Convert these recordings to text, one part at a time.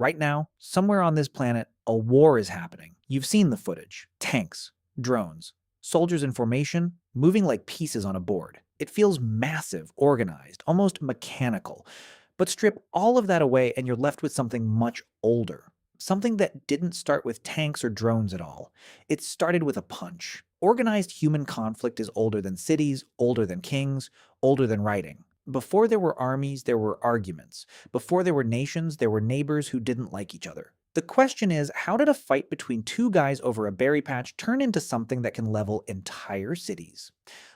Right now, somewhere on this planet, a war is happening. You've seen the footage. Tanks, drones, soldiers in formation, moving like pieces on a board. It feels massive, organized, almost mechanical. But strip all of that away and you're left with something much older. Something that didn't start with tanks or drones at all. It started with a punch. Organized human conflict is older than cities, older than kings, older than writing. Before there were armies, there were arguments. Before there were nations, there were neighbors who didn't like each other. The question is, how did a fight between two guys over a berry patch turn into something that can level entire cities?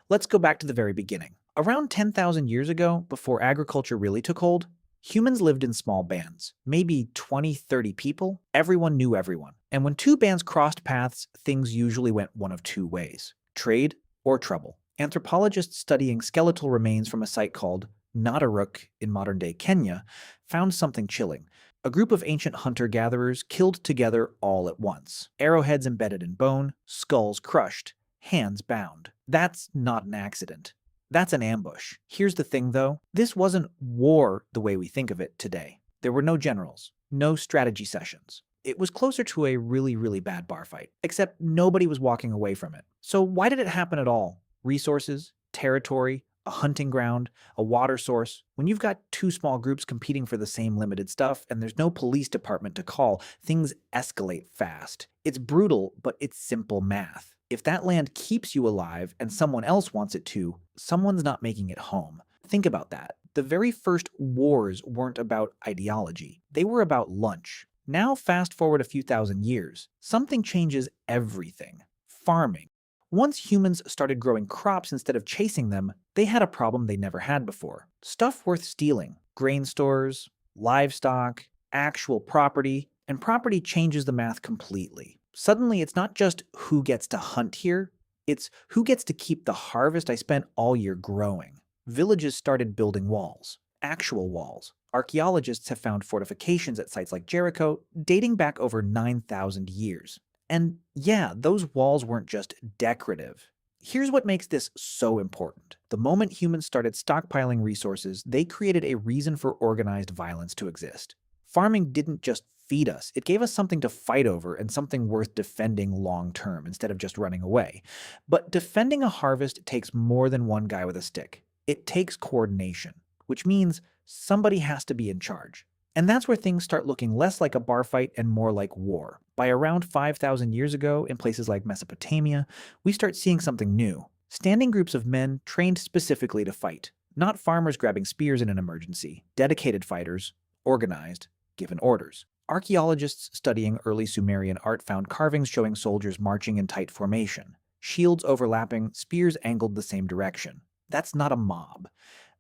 Let's go back to the very beginning. Around 10,000 years ago, before agriculture really took hold, humans lived in small bands, maybe 20, 30 people. Everyone knew everyone. And when two bands crossed paths, things usually went one of two ways: trade or trouble. Anthropologists studying skeletal remains from a site called Nataruk in modern-day Kenya found something chilling. A group of ancient hunter-gatherers killed together all at once. Arrowheads embedded in bone, skulls crushed, hands bound. That's not an accident. That's an ambush. Here's the thing, though. This wasn't war the way we think of it today. There were no generals, no strategy sessions. It was closer to a really, really bad bar fight, except nobody was walking away from it. So why did it happen at all? Resources, territory, a hunting ground, a water source. When you've got two small groups competing for the same limited stuff and there's no police department to call, things escalate fast. It's brutal, but it's simple math. If that land keeps you alive and someone else wants it to, someone's not making it home. Think about that. The very first wars weren't about ideology. They were about lunch. Now fast forward a few thousand years, something changes everything. Farming. Once humans started growing crops instead of chasing them, they had a problem they never had before. Stuff worth stealing. Grain stores, livestock, actual property, and property changes the math completely. Suddenly, it's not just who gets to hunt here, it's who gets to keep the harvest I spent all year growing. Villages started building walls. Actual walls. Archaeologists have found fortifications at sites like Jericho dating back over 9,000 years. And yeah, those walls weren't just decorative. Here's what makes this so important. The moment humans started stockpiling resources, they created a reason for organized violence to exist. Farming didn't just feed us, it gave us something to fight over and something worth defending long term instead of just running away. But defending a harvest takes more than one guy with a stick. It takes coordination, which means somebody has to be in charge. And that's where things start looking less like a bar fight and more like war. By around 5,000 years ago, in places like Mesopotamia, we start seeing something new. Standing groups of men trained specifically to fight. Not farmers grabbing spears in an emergency. Dedicated fighters, organized, given orders. Archaeologists studying early Sumerian art found carvings showing soldiers marching in tight formation. Shields overlapping, spears angled the same direction. That's not a mob.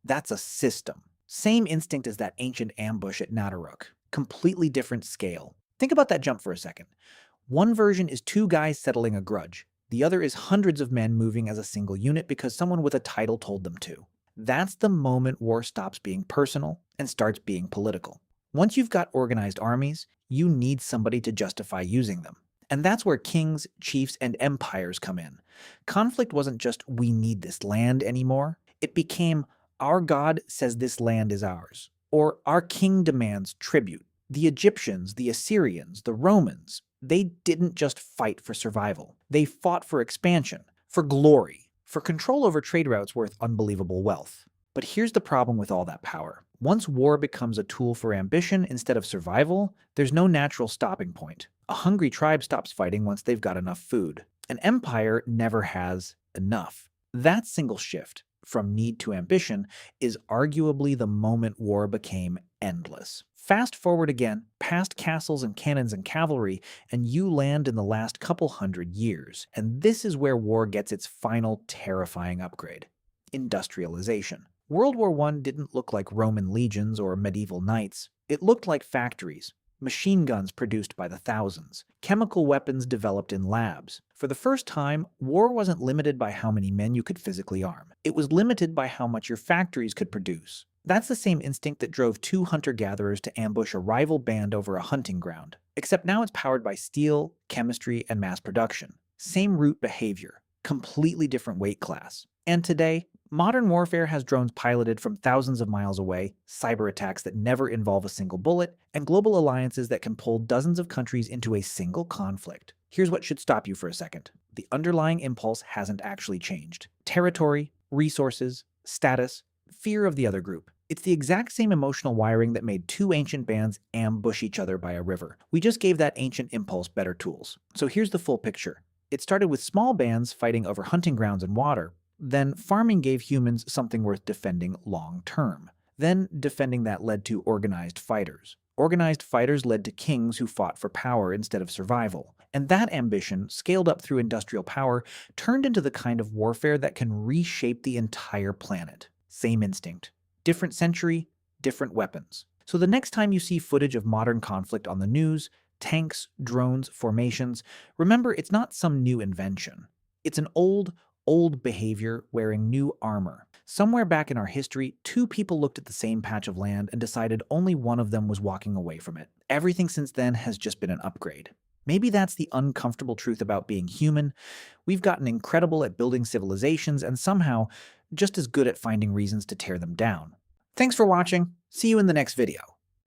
That's a system. Same instinct as that ancient ambush at Nataruk. Completely different scale. Think about that jump for a second. One version is two guys settling a grudge. The other is hundreds of men moving as a single unit because someone with a title told them to. That's the moment war stops being personal and starts being political. Once you've got organized armies, you need somebody to justify using them. And that's where kings, chiefs, and empires come in. Conflict wasn't just "we need this land" anymore. It became "our God says this land is ours," or "our king demands tribute." The Egyptians, the Assyrians, the Romans, they didn't just fight for survival. They fought for expansion, for glory, for control over trade routes worth unbelievable wealth. But here's the problem with all that power. Once war becomes a tool for ambition instead of survival, there's no natural stopping point. A hungry tribe stops fighting once they've got enough food. An empire never has enough. That single shift, from need to ambition, is arguably the moment war became endless. Fast forward again, past castles and cannons and cavalry, and you land in the last couple hundred years. And this is where war gets its final terrifying upgrade: industrialization. World War I didn't look like Roman legions or medieval knights. It looked like factories. Machine guns produced by the thousands. Chemical weapons developed in labs. For the first time, war wasn't limited by how many men you could physically arm. It was limited by how much your factories could produce. That's the same instinct that drove two hunter-gatherers to ambush a rival band over a hunting ground. Except now it's powered by steel, chemistry, and mass production. Same root behavior. Completely different weight class. And today, Modern warfare has drones piloted from thousands of miles away, cyber attacks that never involve a single bullet, and global alliances that can pull dozens of countries into a single conflict. Here's what should stop you for a second. The underlying impulse hasn't actually changed. Territory, resources, status, fear of the other group. It's the exact same emotional wiring that made two ancient bands ambush each other by a river. We just gave that ancient impulse better tools. So here's the full picture. It started with small bands fighting over hunting grounds and water. Then farming gave humans something worth defending long term. Then defending that led to organized fighters. Organized fighters led to kings who fought for power instead of survival. And that ambition, scaled up through industrial power, turned into the kind of warfare that can reshape the entire planet. Same instinct. Different century, different weapons. So the next time you see footage of modern conflict on the news, tanks, drones, formations, remember it's not some new invention. It's an old behavior wearing new armor. Somewhere back in our history, two people looked at the same patch of land and decided only one of them was walking away from it. Everything since then has just been an upgrade. Maybe that's the uncomfortable truth about being human. We've gotten incredible at building civilizations and somehow just as good at finding reasons to tear them down. Thanks for watching. See you in the next video.